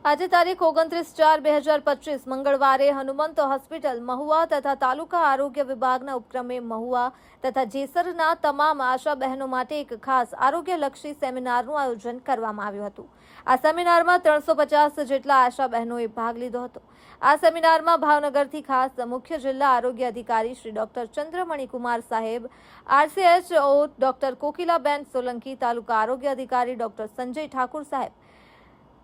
આજે તારીખ 29/4/2025 મંગળવારે હનુમંત હોસ્પિટલ મહુવા તથા તાલુકા આરોગ્ય વિભાગના ઉપક્રમે મહુવા તથા જેસરના તમામ આશા બહેનો માટે એક ખાસ આરોગ્યલક્ષી સેમિનારનું આયોજન કરવામાં આવ્યું હતું। આ સેમિનારમાં 350 જેટલા આશા બહેનોએ ભાગ લીધો હતો। આ સેમિનારમાં ભાવનગરથી ખાસ મુખ્ય જિલ્લા આરોગ્ય અધિકારી શ્રી ડોક્ટર ચંદ્રમણી કુમાર સાહેબ, RCHO ડોક્ટર કોકિલાબેન સોલંકી, તાલુકા આરોગ્ય અધિકારી ડોક્ટર સંજય ઠાકુર સાહેબ,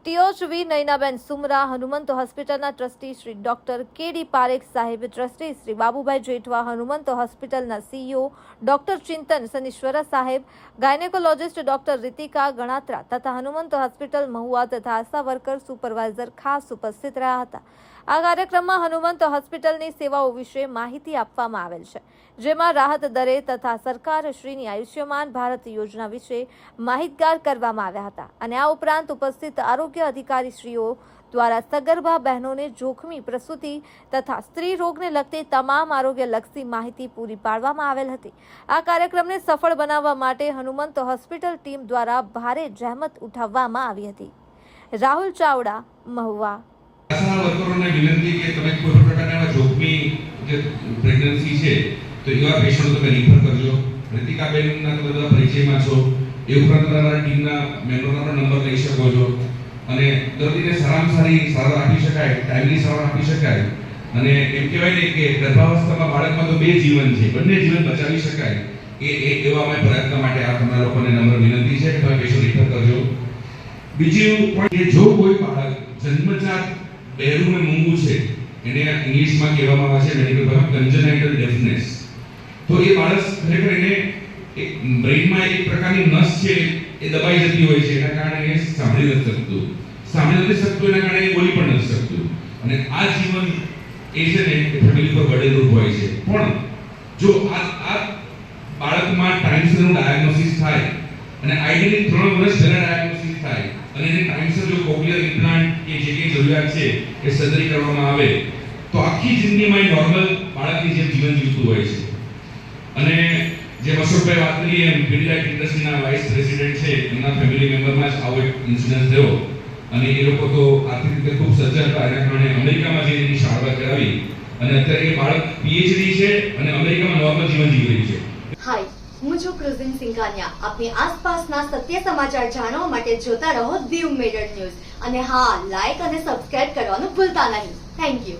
TOHV નયનાબેન સુમરા, હનુમંત હોસ્પિટલના trustee Shri doctor KD Parekh સાહેબ, ટ્રસ્ટી શ્રી બાબુભાઈ જેઠવા, હનુમંત હોસ્પિટલના CEO ડોક્ટર ચિંતન સનીશ્વરા સાહેબ, ગાયનેકોલોજીસ્ટ ડોક્ટર રીતિકા ગણાત્રા તથા હનુમંત હોસ્પિટલ મહુવા તથા આશા વર્કર સુપરવાઇઝર ખાસ ઉપસ્થિત રહ્યા હતા। આ કાર્યક્રમમાં હનુમંત હોસ્પિટલની સેવાઓ વિશે માહિતી આપવામાં આવેલ છે, જેમાં રાહત દરે તથા સરકારશ્રીની આયુષ્યમાન ભારત યોજના વિશે માહિતગાર કરવામાં આવ્યા હતા અને આ ઉપરાંત ઉપસ્થિત આરોગ્ય અધિકારીશ્રીઓ દ્વારા સગર્ભા બહેનોને જોખમી પ્રસૂતિ તથા સ્ત્રી રોગને લગતી તમામ આરોગ્યલક્ષી માહિતી પૂરી પાડવામાં આવેલ હતી। આ કાર્યક્રમને સફળ બનાવવા માટે હનુમંત હોસ્પિટલ ટીમ દ્વારા ભારે જહેમત ઉઠાવવામાં આવી હતી। રાહુલ ચાવડા, મહુવા। આશા વર્કરોને વિનંતી કે તમે કોઈ પણ પ્રકારના જોખમી જે પ્રેગ્નન્સી છે તો એવા પેશન્ટો તમે રિફર કરજો। રીતિકાબેનના તમે બધા પરિચયમાં છો, એ ઉપરાંત તમારા ટીમના મેમ્બરોનો પણ નંબર લઈ શકો છો અને દર્દીને સારામાં સારી સારવાર આપી શકાય, ટાઈમલી સારવાર આપી શકાય અને એમ કહેવાય ને કે ગર્ભાવસ્થામાં બાળકમાં તો 2 જીવન છે, બંને જીવન બચાવી શકાય એવા અમે પ્રયત્ન માટે આ તમારા લોકોને નમ્ર વિનંતી છે કે તમે પેશન્ટ રિફર કરજો। બીજું પણ કે જો કોઈ બાળક જન્મજાત બહેરું અને મૂંગું છે, એને ઇંગ્લિશમાં કહેવામાં આવે છે મેડિકલ ભાષામાં કન્જેનાઇટલ ડેફનેસ, તો એ બાળક ખરેખર એને એક બ્રેઇનમાં એક પ્રકારની નસ છે એ દબાઈ જતી હોય છે, એના કારણે એ સાંભળી નથી શકતું એના કારણે એ બોલી પણ નથી શકતું અને આ જીવન એ છે ને એ ફેમિલી પર બર્ડનરૂપ હોય છે। પણ જો આ બાળકમાં ટાઈમસરનું ડાયગ્નોસિસ થાય અને આઈડિયલી 3 વર્ષ પહેલા ડાયગ્નોસિસ થાય અને એને ટાઈમસર જો કોક્લિયર ઇમ્પ્લાન્ટ કે જે કંઈ જરૂરિયાત છે એ સર્જરી કરવામાં આવે તો આખી જિંદગીમાં એ નોર્મલ બાળકની જેમ જીવન જીવતું હોય છે। અને જે અશોકભાઈ વાત કરી એમ પીડીલાઇટ ઇન્ડસ્ટ્રીના વાઇસ પ્રેસિડેન્ટ છે, એમના ફેમિલી મેમ્બરમાં જ આવો એક ઇન્સિડન્સ થયો અને એ લોકો તો આર્થિક રીતે ખૂબ સજ્જ હતા, એના કારણે અમેરિકામાં જઈને એની સારવાર કરાવી અને અત્યારે એ બાળક PhD છે અને અમેરિકામાં નોર્મલ જીવન જીવી રહી છે। હાય, હું છું ક્રુઝિન સિંઘાનિયા। આપની આસપાસના સત્ય સમાચાર જાણવા માટે જોતા રહો દીવ મેડર ન્યૂઝ અને હા, લાઈક અને સબસ્ક્રાઇબ કરવાનું ભૂલતા નહીં। Thank you.